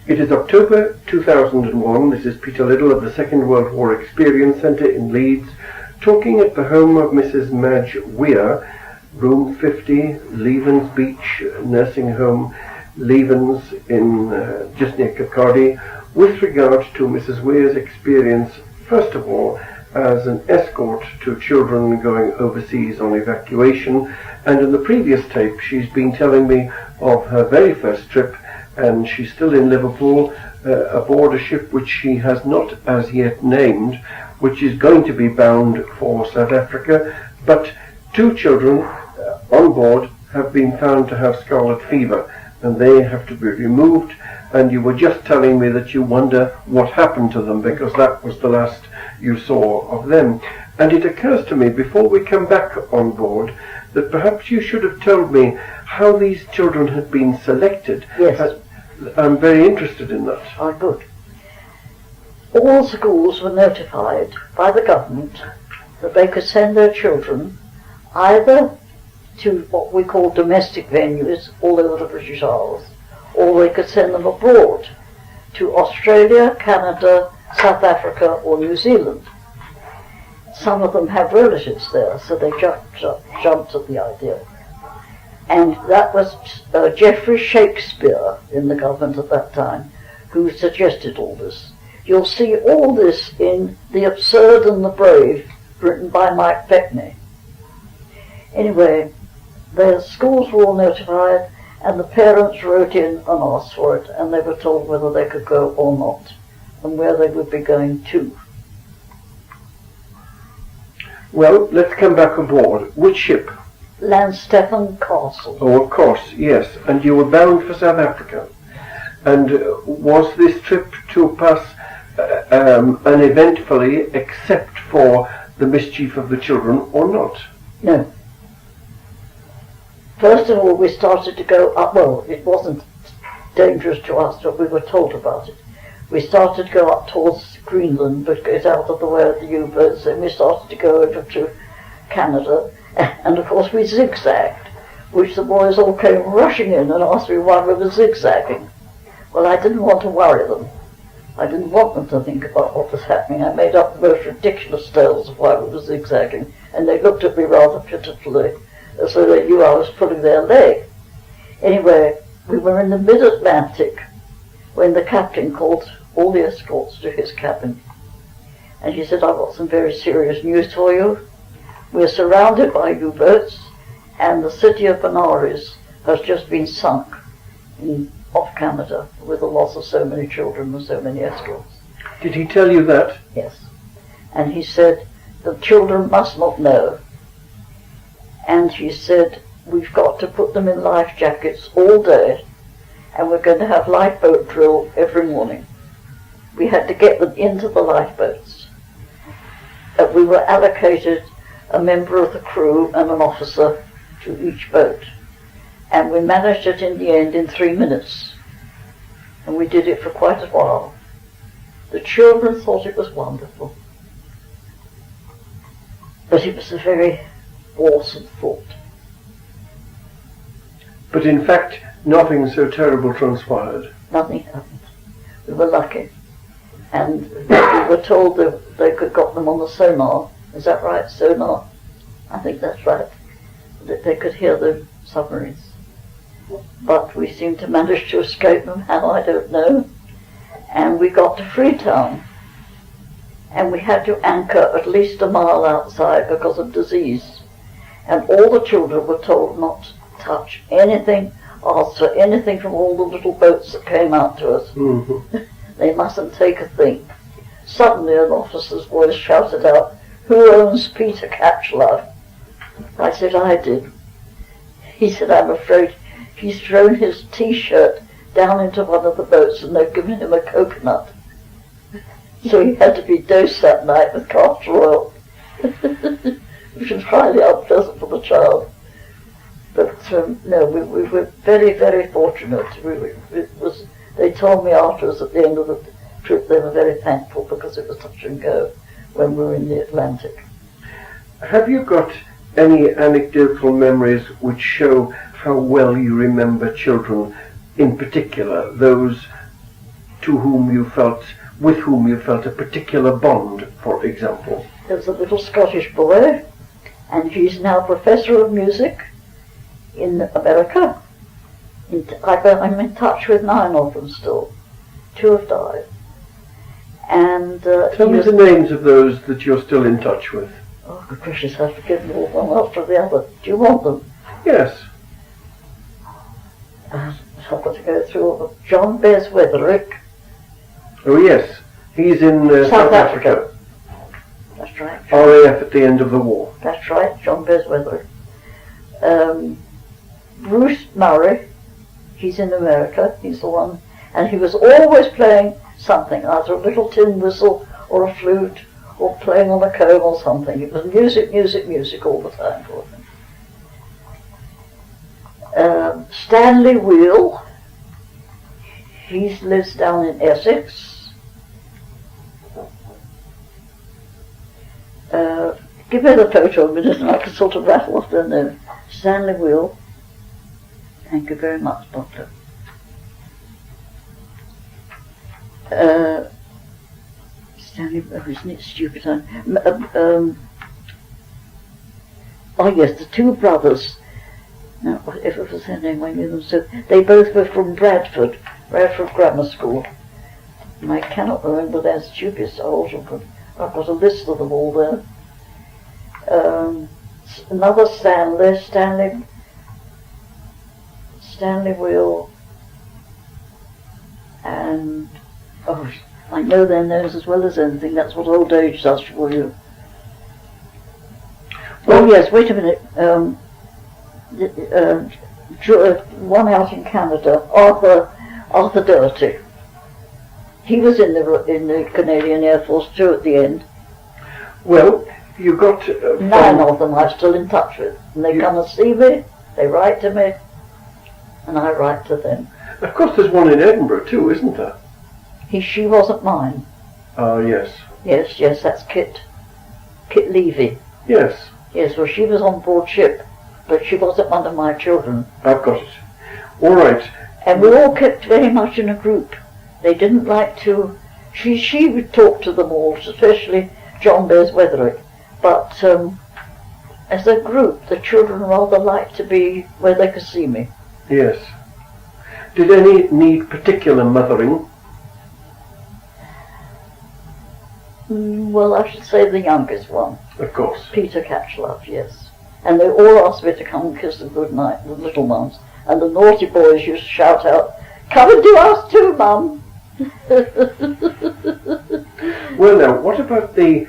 It is October 2001. This is Peter Liddell of the Second World War Experience Centre in Leeds, talking at the home of Mrs. Madge Wear, room 50, Levens Beach Nursing Home, Levens in just near Kirkcaldy, with regard to Mrs. Wear's experience, first of all, as an escort to children going overseas on evacuation, and in the previous tape she's been telling me of her very first trip, and she's still in Liverpool aboard a ship which she has not as yet named, which is going to be bound for South Africa, but 2 children on board have been found to have scarlet fever, and they have to be removed, and you were just telling me that you wonder what happened to them, because that was the last you saw of them. And it occurs to me, before we come back on board, that perhaps you should have told me how these children had been selected. Yes. I'm very interested in that. Oh, good. All schools were notified by the government that they could send their children either to what we call domestic venues all over the British Isles, or they could send them abroad to Australia, Canada, South Africa or New Zealand. Some of them have relatives there, so they jumped at the idea. And that was Geoffrey Shakespeare in the government at that time who suggested all this. You'll see all this in The Absurd and the Brave, written by Mike Beckney. Anyway, the schools were all notified, and the parents wrote in and asked for it, and they were told whether they could go or not, and where they would be going to. Well, let's come back aboard. Which ship? Landstephen Castle. Oh, of course, yes. And you were bound for South Africa. And was this trip to pass uneventfully, except for the mischief of the children, or not? No. First of all, we started to go up. Well, it wasn't dangerous to us, but we were told about it. We started to go up towards Greenland, but get out of the way of the U-boats, and we started to go over to Canada. And of course we zigzagged, which the boys all came rushing in and asked me why we were zigzagging. Well, I didn't want to worry them. I didn't want them to think about what was happening. I made up the most ridiculous tales of why we were zigzagging, and they looked at me rather pitifully, as though they knew I was pulling their leg. Anyway, we were in the mid-Atlantic when the captain called all the escorts to his cabin, and he said, "I've got some very serious news for you. We're surrounded by U-boats, and the city of Benares has just been sunk off Canada with the loss of so many children and so many escorts." Did he tell you that? Yes. And he said, the children must not know. And he said, we've got to put them in life jackets all day, and we're going to have lifeboat drill every morning. We had to get them into the lifeboats. We were allocated a member of the crew and an officer to each boat. And we managed it in the end in 3 minutes. And we did it for quite a while. The children thought it was wonderful. But it was a very awesome thought. But in fact, nothing so terrible transpired. Nothing happened. We were lucky. And we were told that they could got them on the sonar. Is that right? Sonar? I think that's right. That they could hear the submarines. But we seemed to manage to escape them. How, I don't know. And we got to Freetown. And we had to anchor at least a mile outside because of disease. And all the children were told not to touch anything, ask for anything from all the little boats that came out to us. Mm-hmm. They mustn't take a thing. Suddenly an officer's voice shouted out, "Who owns Peter Catchlove?" I said, "I did." He said, "I'm afraid he's thrown his T-shirt down into one of the boats and they've given him a coconut." So he had to be dosed that night with castor oil, which was highly unpleasant for the child. But no, we were very, very fortunate. They told me afterwards at the end of the trip they were very thankful because it was touch and go when we were in the Atlantic. Have you got any anecdotal memories which show how well you remember children, in particular those with whom you felt a particular bond, for example? There's a little Scottish boy, and he's now professor of music in America. I'm in touch with 9 of them still. 2 have died. And tell me the names of those that you're still in touch with. Oh, good gracious, I forget them all one after the other. Do you want them? Yes. I've got to go through all of them. John Beswetherick. Oh yes, he's in South Africa. That's right. RAF at the end of the war. That's right, John Beswetherick. Bruce Murray, he's in America, he's the one, and he was always playing something, either a little tin whistle or a flute or playing on a comb or something. It was music, music, music all the time for him. Stanley Wheel, he lives down in Essex. Give me the photo a minute and I can sort of rattle off their name. Stanley Wheel. Thank you very much, Doctor. Stanley, oh, isn't it stupid? Oh yes, the 2 brothers. Now, whatever was their name, I knew them so. They both were from Bradford Grammar School. And I cannot remember their stupid souls, but I've got a list of them all there. Another Stanley Wheel, and oh, I know their names as well as anything. That's what old age does for you. Oh yes, wait a minute. One out in Canada, Arthur Doherty. He was in the Canadian Air Force too at the end. Well, you got 9 of them I'm still in touch with, and they come and see me. They write to me, and I write to them. Of course, there's one in Edinburgh too, isn't there? She wasn't mine. Oh yes. Yes, that's Kit Levy. Yes. Yes, well, she was on board ship, but she wasn't one of my children. I've got it. All right. And we all kept very much in a group. They didn't like to. She would talk to them all, especially John Beswetherick. But as a group, the children rather liked to be where they could see me. Yes. Did any need particular mothering? Well, I should say the youngest one. Of course. Peter Catchlove, yes. And they all asked me to come and kiss them good night, the little ones. And the naughty boys used to shout out, "Come and do us too, Mum." Well now, what about the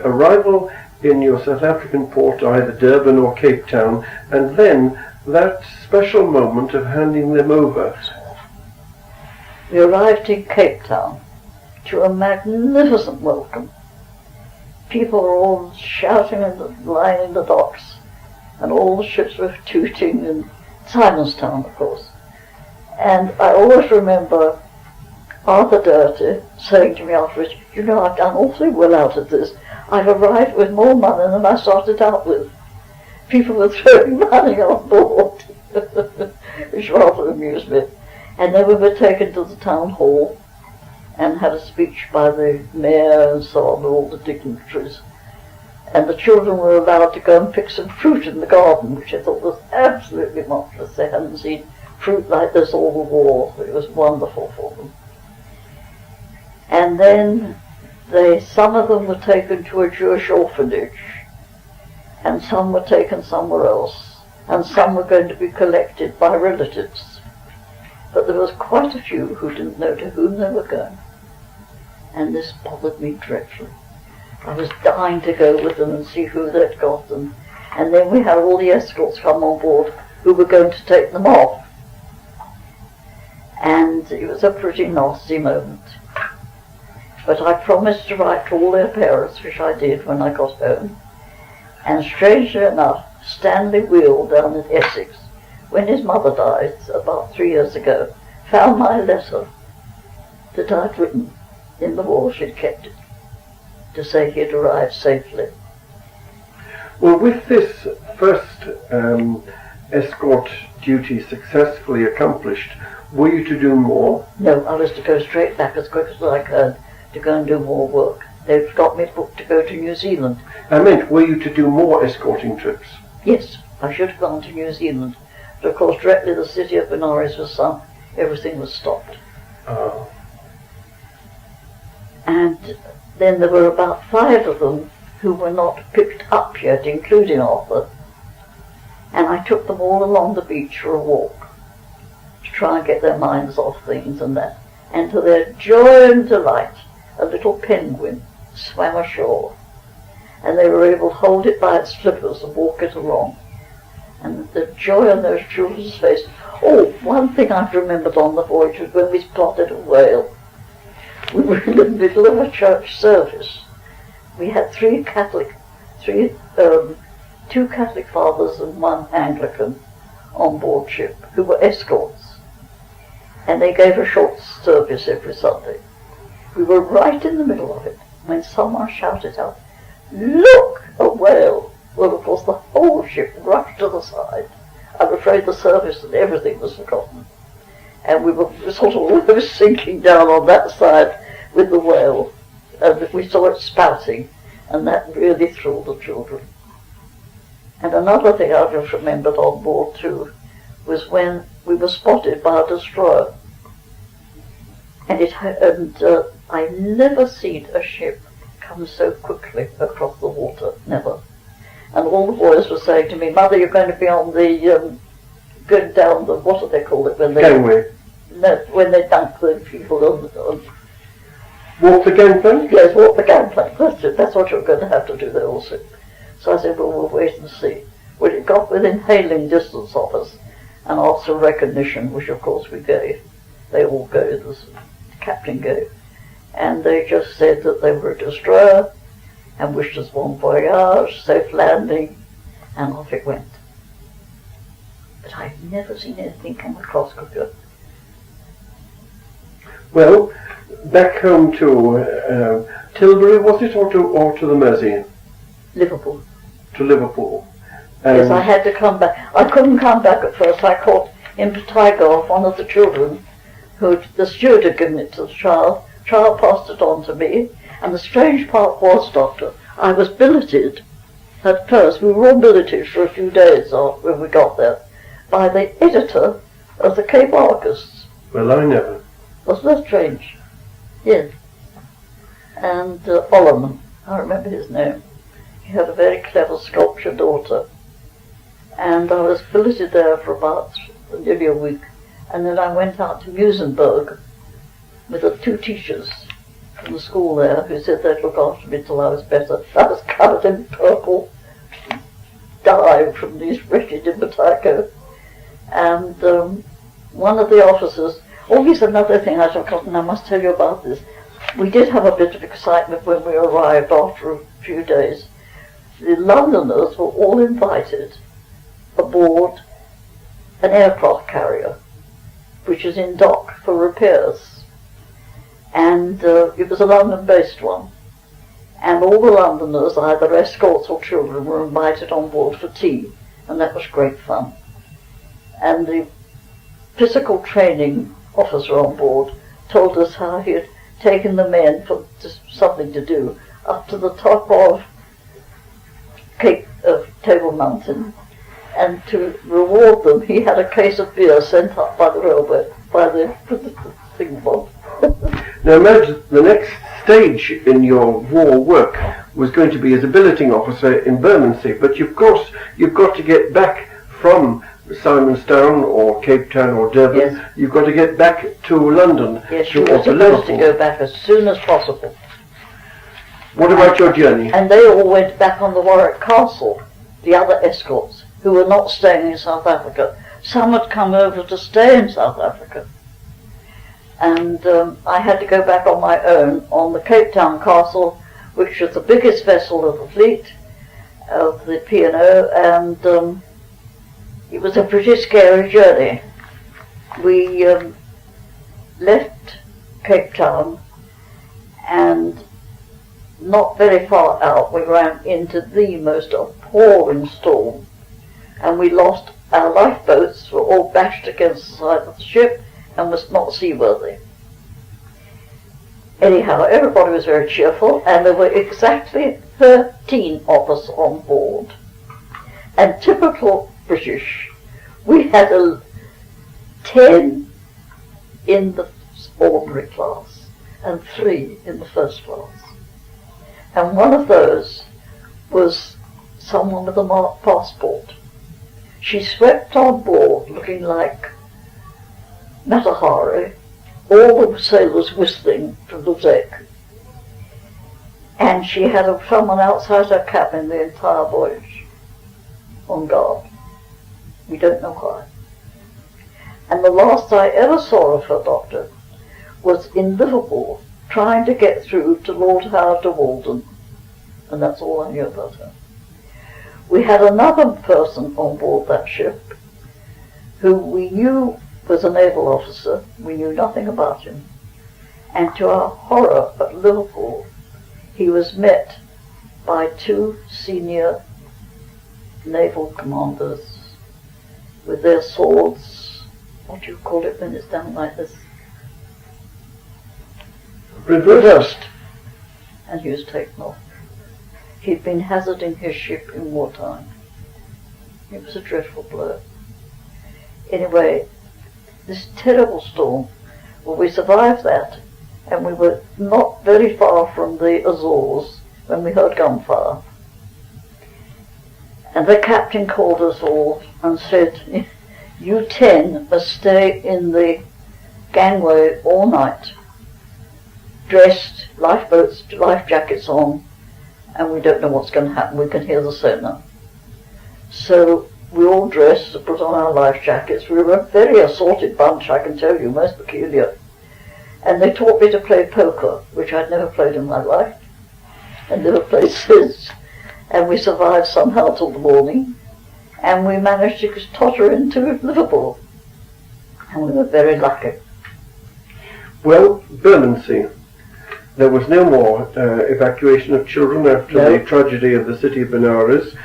arrival in your South African port, either Durban or Cape Town, and then that special moment of handing them over? We arrived in Cape Town to a magnificent welcome. People were all shouting and lining the docks, and all the ships were tooting, and Simonstown, of course. And I always remember Arthur Doherty saying to me afterwards, "You know, I've done awfully well out of this. I've arrived with more money than I started out with." People were throwing money on board, which rather amused me. And then we were taken to the town hall and had a speech by the mayor and so on, all the dignitaries. And the children were allowed to go and pick some fruit in the garden, which I thought was absolutely marvellous. They hadn't seen fruit like this all the war. It was wonderful for them. And then some of them were taken to a Jewish orphanage, and some were taken somewhere else, and some were going to be collected by relatives. But there was quite a few who didn't know to whom they were going. And this bothered me dreadfully. I was dying to go with them and see who they'd got them. And then we had all the escorts come on board who were going to take them off. And it was a pretty nasty moment. But I promised to write to all their parents, which I did when I got home. And strangely enough, Stanley Wheel down in Essex, when his mother died about 3 years ago, found my letter that I'd written in the war. She'd kept it to say he'd arrived safely. Well, with this first escort duty successfully accomplished, Were you to do more? No, I was to go straight back as quick as I could to go and do more work. They've got me booked to go to New Zealand. I meant, were you to do more escorting trips? Yes, I should have gone to New Zealand. But of course, directly the city of Benares was sunk, everything was stopped. Oh. And then there were about 5 of them who were not picked up yet, including Arthur. And I took them all along the beach for a walk to try and get their minds off things and that. And to their joy and delight, a little penguin swam ashore. And they were able to hold it by its flippers and walk it along. And the joy on those children's faces. Oh, one thing I've remembered on the voyage was when we spotted a whale. We were in the middle of a church service. We had 2 Catholic fathers and 1 Anglican on board ship who were escorts. And they gave a short service every Sunday. We were right in the middle of it when someone shouted out, "Look, a whale!" Well, of course, the whole ship rushed to the side. I'm afraid the service and everything was forgotten. And we were sort of sinking down on that side with the whale. And we saw it spouting, and that really thrilled the children. And another thing I just remembered on board too was when we were spotted by a destroyer. And I never seen a ship come so quickly across the water, never. And all the boys were saying to me, "Mother, you're going to be on the, going down the, what do they call it when they... Gangway. No, when they dunk the people on... Walk the gangplank? Yes, walk the gangplank, that's it, that's what you're going to have to do, they all said. So I said, well, we'll wait and see. Well, it got within hailing distance of us, and after recognition, which of course we gave, they all gave, the captain gave, and they just said that they were a destroyer, and wished us bon voyage, safe landing, and off it went. But I've never seen anything come across quicker. Well, back home to Tilbury, was it, or to the Mersey? Liverpool. To Liverpool. Yes, I had to come back. I couldn't come back at first. I caught in Tiger off one of the children, who the steward had given it to the child. Child passed it on to me, and the strange part was, Doctor, I was billeted. At first, we were all billeted for a few days when we got there, by the editor of the Cape Argus. Well, I never. Wasn't that strange? Yes. And Ollerman, I remember his name. He had a very clever sculpture daughter. And I was billeted there for about nearly a week. And then I went out to Musenberg with the 2 teachers from the school there who said they'd look after me till I was better. I was covered in purple dye from these wretched impetigo. And one of the officers, here's another thing I've forgotten, I must tell you about this. We did have a bit of excitement when we arrived after a few days. The Londoners were all invited aboard an aircraft carrier, which is in dock for repairs. And it was a London-based one. And all the Londoners, either escorts or children, were invited on board for tea, and that was great fun. And the physical training officer on board told us how he had taken the men for just something to do up to the top of Table Mountain, and to reward them he had a case of beer sent up by the railway, by the thingamabob. Now, Madge, the next stage in your war work was going to be as a billeting officer in Bermondsey, but you've got to get back from Simonstown or Cape Town or Durban. Yes. You've got to get back to London. Yes, you were supposed to go back as soon as possible. What about your journey? And they all went back on the Warwick Castle, the other escorts, who were not staying in South Africa. Some had come over to stay in South Africa. And I had to go back on my own on the Cape Town Castle, which was the biggest vessel of the fleet, of the P&O, and it was a pretty scary journey. We left Cape Town, and not very far out we ran into the most appalling storm, and we lost our lifeboats, were all bashed against the side of the ship, and was not seaworthy. Anyhow, everybody was very cheerful, and there were exactly 13 of us on board. And typical British, we had 10 in the ordinary class and 3 in the first class. And one of those was someone with a marked passport. She swept on board looking like Matahari, all the sailors whistling from the deck. And she had someone outside her cabin the entire voyage, on guard. We don't know why. And the last I ever saw of her, Doctor, was in Liverpool, trying to get through to Lord Howard de Walden. And that's all I knew about her. We had another person on board that ship who we knew was a naval officer. We knew nothing about him. And to our horror at Liverpool, he was met by 2 senior naval commanders with their swords. What do you call it when it's done like this? Reversed. And he was taken off. He'd been hazarding his ship in wartime. It was a dreadful blow. Anyway, this terrible storm, well, we survived that, and we were not very far from the Azores when we heard gunfire. And the captain called us all and said, "You 10 must stay in the gangway all night, dressed, lifeboats, life jackets on, and we don't know what's going to happen. We can hear the sonar." So we all dressed and put on our life jackets. We were a very assorted bunch, I can tell you, most peculiar. And they taught me to play poker, which I'd never played in my life, and never played since. And we survived somehow till the morning, and we managed to totter into Liverpool. And we were very lucky. Well, Bermondsey. There was no more evacuation of children after the tragedy of the city of Benares,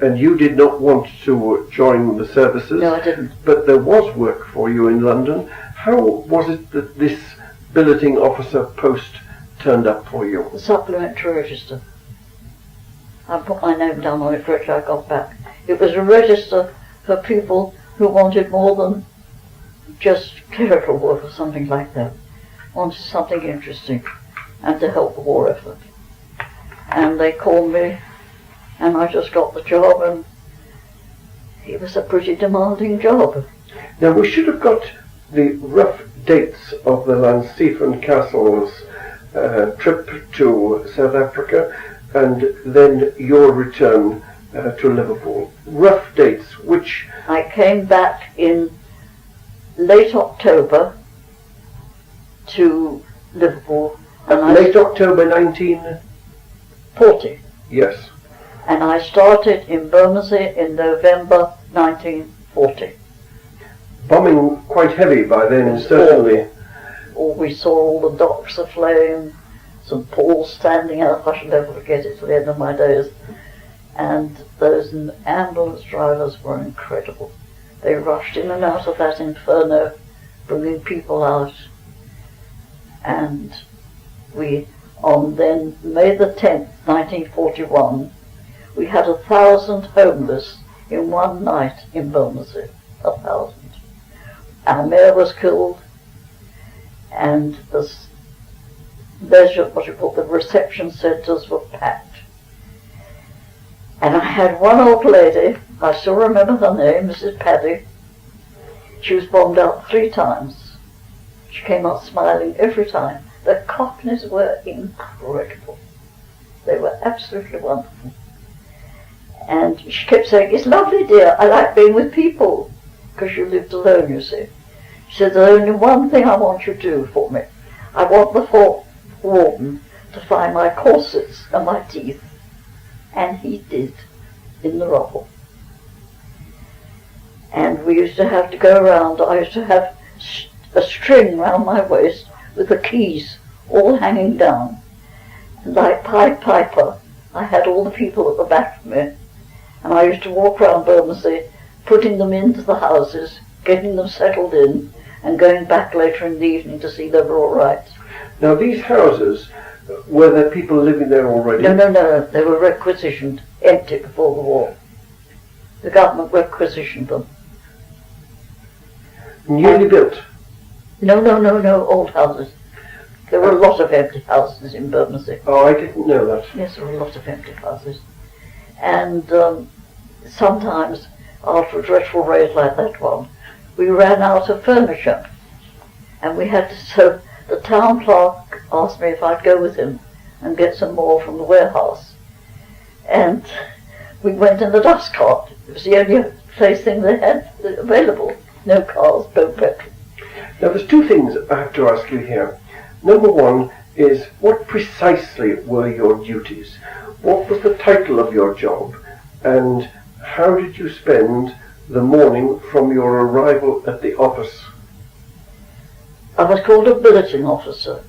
and you did not want to join the services. No, I didn't. But there was work for you in London. How was it that this billeting officer post turned up for you? The supplementary register. I put my name down on it for it. I got back. It was a register for people who wanted more than just clerical work or something like that. Wanted something interesting and to help the war effort. And they called me, and I just got the job, and it was a pretty demanding job. Now we should have got the rough dates of the Langstephen Castle's trip to South Africa and then your return to Liverpool. Rough dates, which... I came back in late October to Liverpool. And late October 1940? Yes. And I started in Bermondsey in November 1940. Bombing quite heavy by then, certainly. We saw all the docks aflame, St Paul's standing out. I shall never forget it to the end of my days. And those ambulance drivers were incredible. They rushed in and out of that inferno, bringing people out. And we, on then May the 10th, 1941, we had 1,000 homeless in one night in Bermondsey. 1,000. Our mayor was killed, and the reception centres were packed. And I had one old lady, I still remember her name, Mrs. Paddy. She was bombed out 3 times. She came out smiling every time. The Cockneys were incredible. They were absolutely wonderful. And she kept saying, "It's lovely, dear. I like being with people." Because you lived alone, you see. She said, "There's only one thing I want you to do for me. I want the fort warden to find my corsets and my teeth." And he did, in the rubble. And we used to have to go around. I used to have a string round my waist with the keys all hanging down. And like Pied Piper, I had all the people at the back of me. And I used to walk around Bermondsey, putting them into the houses, getting them settled in, and going back later in the evening to see they were all right. Now these houses, were there people living there already? No, they were requisitioned, empty before the war. The government requisitioned them. Newly built? No, old houses. There were a lot of empty houses in Bermondsey. Oh, I didn't know that. Yes, there were a lot of empty houses. And sometimes, after a dreadful raid like that one, we ran out of furniture. And we had to, so the town clerk asked me if I'd go with him and get some more from the warehouse. And we went in the dust cart. It was the only thing they had available. No cars, no petrol. Now there's two things I have to ask you here. Number one is, what precisely were your duties? What was the title of your job? And how did you spend the morning from your arrival at the office? I was called a billeting officer,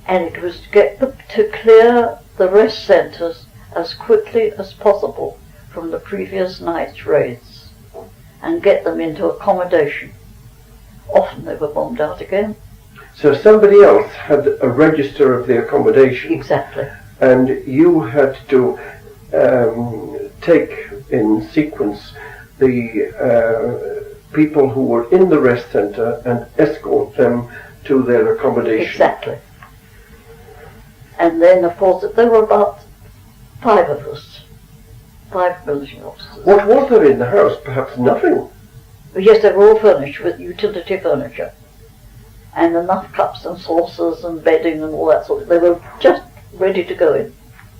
and it was to clear the rest centres as quickly as possible from the previous night's raids and get them into accommodation. Often they were bombed out again. So somebody else had a register of the accommodation. Exactly. And you had to take in sequence the people who were in the rest centre and escort them to their accommodation. Exactly. And then, of course, there were about 5 of us, 5 military officers. What was there in the house? Perhaps nothing. Yes, they were all furnished with utility furniture and enough cups and saucers and bedding and all that sort of. They were just ready to go in.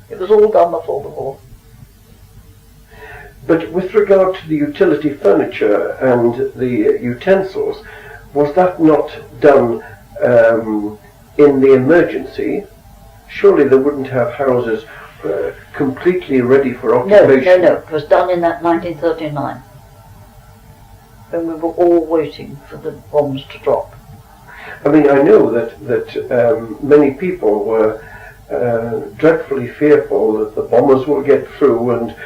It was all done before the war. But with regard to the utility furniture and the utensils, was that not done in the emergency? Surely they wouldn't have houses completely ready for occupation. No. It was done in that 1939, when we were all waiting for the bombs to drop. I mean, I know that many people were dreadfully fearful that the bombers will get through and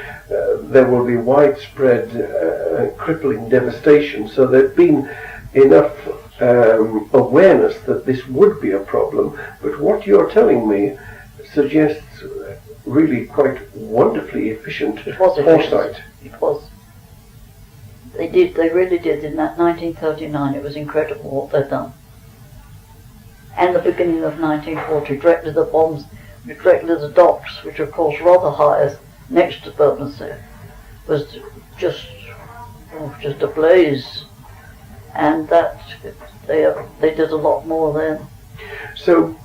there will be widespread crippling devastation. So there'd been enough awareness that this would be a problem. But what you're telling me suggests really quite wonderfully efficient foresight. It was. They really did in that 1939. It was incredible what they'd done. And the beginning of 1940, directly the bombs, directly the docks, which of course rather high next to Bermondsey, was just ablaze. And that they did a lot more then. So,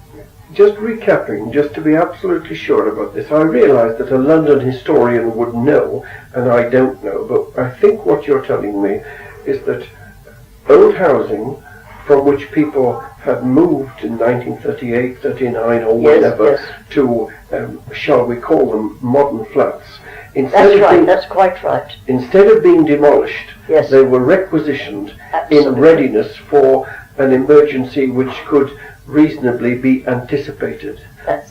just recapping, just to be absolutely sure about this, I realise that a London historian would know, and I don't know, but I think what you're telling me is that old housing from which people had moved in 1938, 39 or whatever to, shall we call them, modern flats. That's quite right. Instead of being demolished, they were requisitioned in readiness for an emergency which could reasonably be anticipated.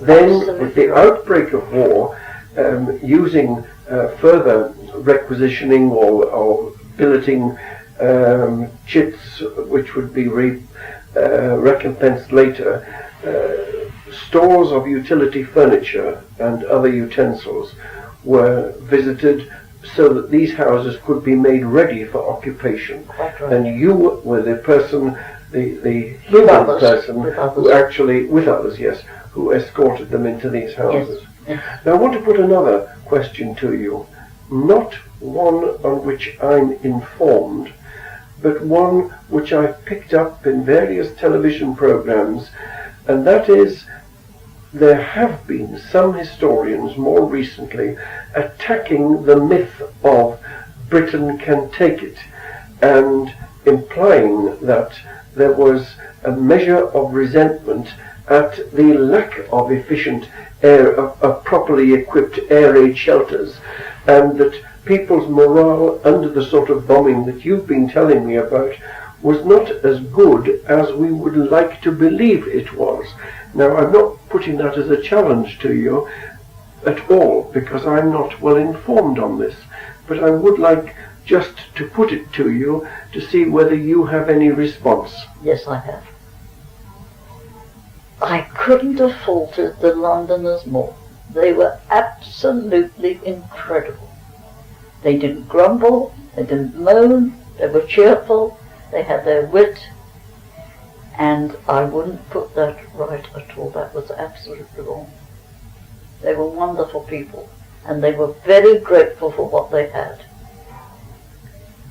Then, with the outbreak of war, using further requisitioning or billeting chits, which would be recompensed later, stores of utility furniture and other utensils were visited so that these houses could be made ready for occupation. Right. And you were the person, the human person, who actually, with others, who escorted them into these houses. Yes. Now I want to put another question to you, not one on which I'm informed, but one which I've picked up in various television programs, and that is, there have been some historians more recently attacking the myth of Britain can take it, and implying that there was a measure of resentment at the lack of efficient of properly equipped air raid shelters, and that people's morale under the sort of bombing that you've been telling me about was not as good as we would like to believe it was. Now, I'm not putting that as a challenge to you at all, because I'm not well informed on this, but I would like just to put it to you to see whether you have any response. Yes, I have. I couldn't have faulted the Londoners more. They were absolutely incredible. They didn't grumble, they didn't moan, they were cheerful, they had their wit, and I wouldn't put that right at all. That was absolutely wrong. They were wonderful people, and they were very grateful for what they had.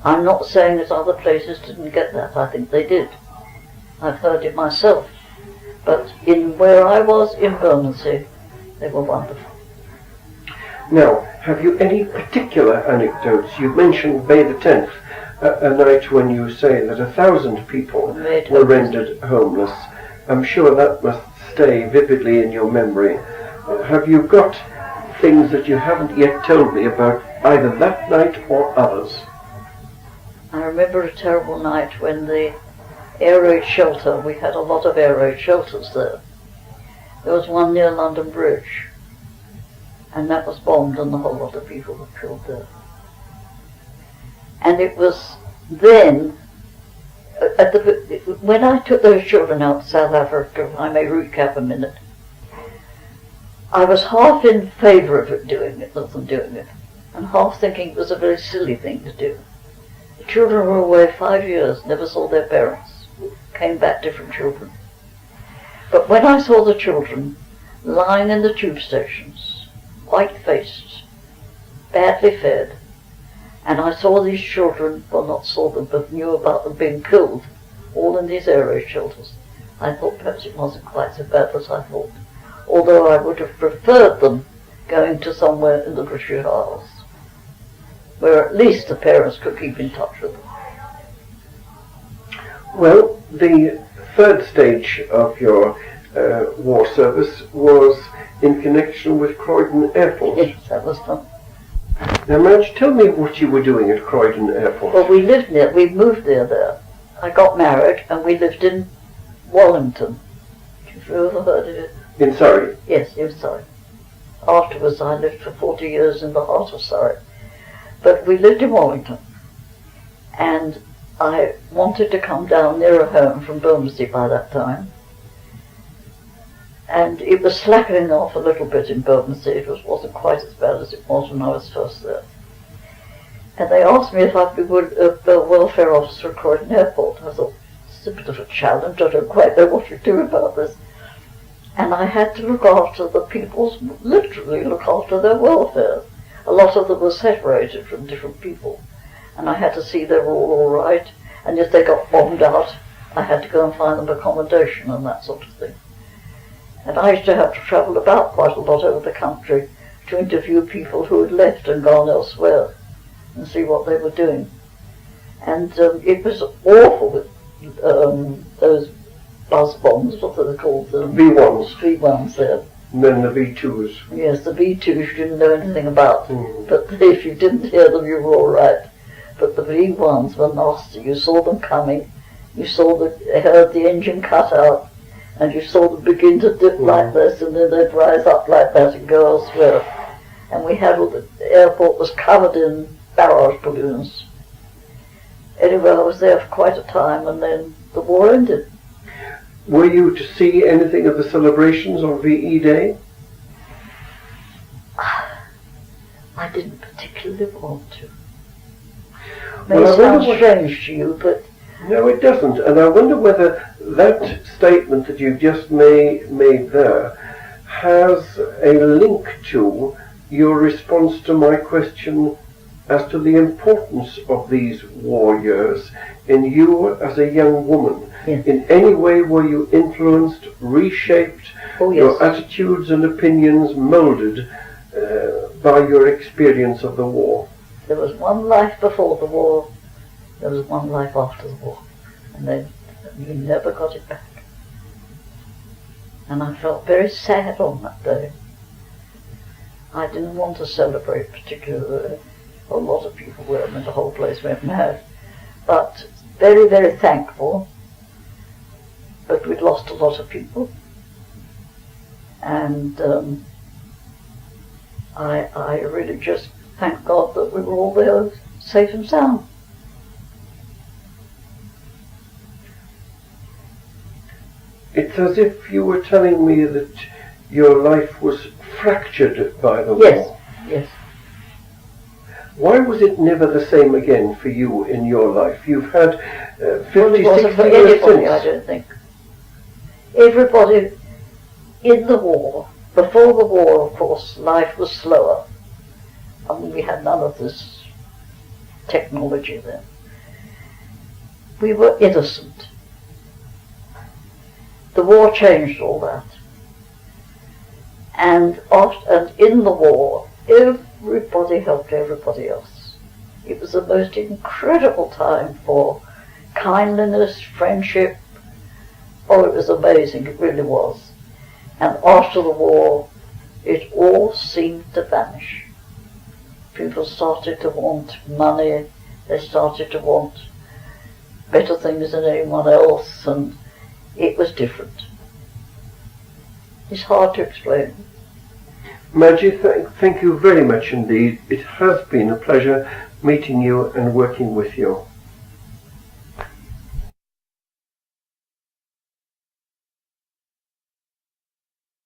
I'm not saying that other places didn't get that. I think they did. I've heard it myself. But in where I was in Bermondsey, they were wonderful. Now, have you any particular anecdotes? You mentioned May the 10th, a night when you say that 1,000 people were rendered homeless. I'm sure that must stay vividly in your memory. Have you got things that you haven't yet told me about either that night or others? I remember a terrible night when the air raid shelter, we had a lot of air raid shelters there. There was one near London Bridge, and that was bombed and a whole lot of people were killed there. And it was then, when I took those children out to South Africa, if I may recap a minute, I was half in favour of them doing it, and half thinking it was a very silly thing to do. The children were away 5 years, never saw their parents, came back different children. But when I saw the children lying in the tube stations, white-faced, badly fed, and I saw these children, well, not saw them, but knew about them being killed, all in these air raid shelters, I thought perhaps it wasn't quite so bad as I thought, although I would have preferred them going to somewhere in the British Isles, where at least the parents could keep in touch with them. Well, the third stage of your war service was in connection with Croydon Airport. Yes, that was fun. Now, Madge, tell me what you were doing at Croydon Airport. Well, we moved there. I got married and we lived in Wallington. Have you ever heard of it? In Surrey? Yes, in Surrey. Afterwards I lived for 40 years in the heart of Surrey. But we lived in Wallington. And I wanted to come down nearer home from Bermondsey by that time. And it was slackening off a little bit in Bermondsey. It wasn't quite as bad as it was when I was first there. And they asked me if I'd be a welfare officer at Croydon Airport. I thought, it's a bit of a challenge. I don't quite know what to do about this. And I had to look after the people's, literally look after their welfare. A lot of them were separated from different people. And I had to see they were all right. And if they got bombed out, I had to go and find them accommodation and that sort of thing. And I used to have to travel about quite a lot over the country to interview people who had left and gone elsewhere and see what they were doing. And it was awful with those buzz bombs, what are they called? V1s. V1s there. And then the V2s. Yes, the V2s you didn't know anything about. But if you didn't hear them, you were all right. But the V1s were nasty. You saw them coming. You heard the engine cut out. And you saw them begin to dip like this, and then they'd rise up like that and go elsewhere. And the airport was covered in barrage balloons. Anyway, I was there for quite a time, and then the war ended. Were you to see anything of the celebrations on VE Day? I didn't particularly want to. May sound strange to you, but... No, it doesn't. And I wonder whether that statement that you just made there has a link to your response to my question as to the importance of these war years in you as a young woman. Yes. In any way were you influenced, reshaped, your attitudes and opinions moulded by your experience of the war? There was one life before the war, there was one life after the war, and then you never got it back. And I felt very sad on that day. I didn't want to celebrate particularly. A lot of people were, and the whole place went mad. But very, very thankful. But we'd lost a lot of people. And I really just thank God that we were all there safe and sound. It's as if you were telling me that your life was fractured by the war. Yes, yes. Why was it never the same again for you in your life? You've had 50, Well, it wasn't 60 for years anybody, since. I don't think. Everybody in the war, before the war, of course, life was slower. I mean, we had none of this technology then. We were innocent. The war changed all that. And in the war, everybody helped everybody else. It was the most incredible time for kindliness, friendship. Oh, it was amazing, it really was. And after the war, it all seemed to vanish. People started to want money, they started to want better things than anyone else, and it was different. It's hard to explain. Madge, thank you very much indeed. It has been a pleasure meeting you and working with you.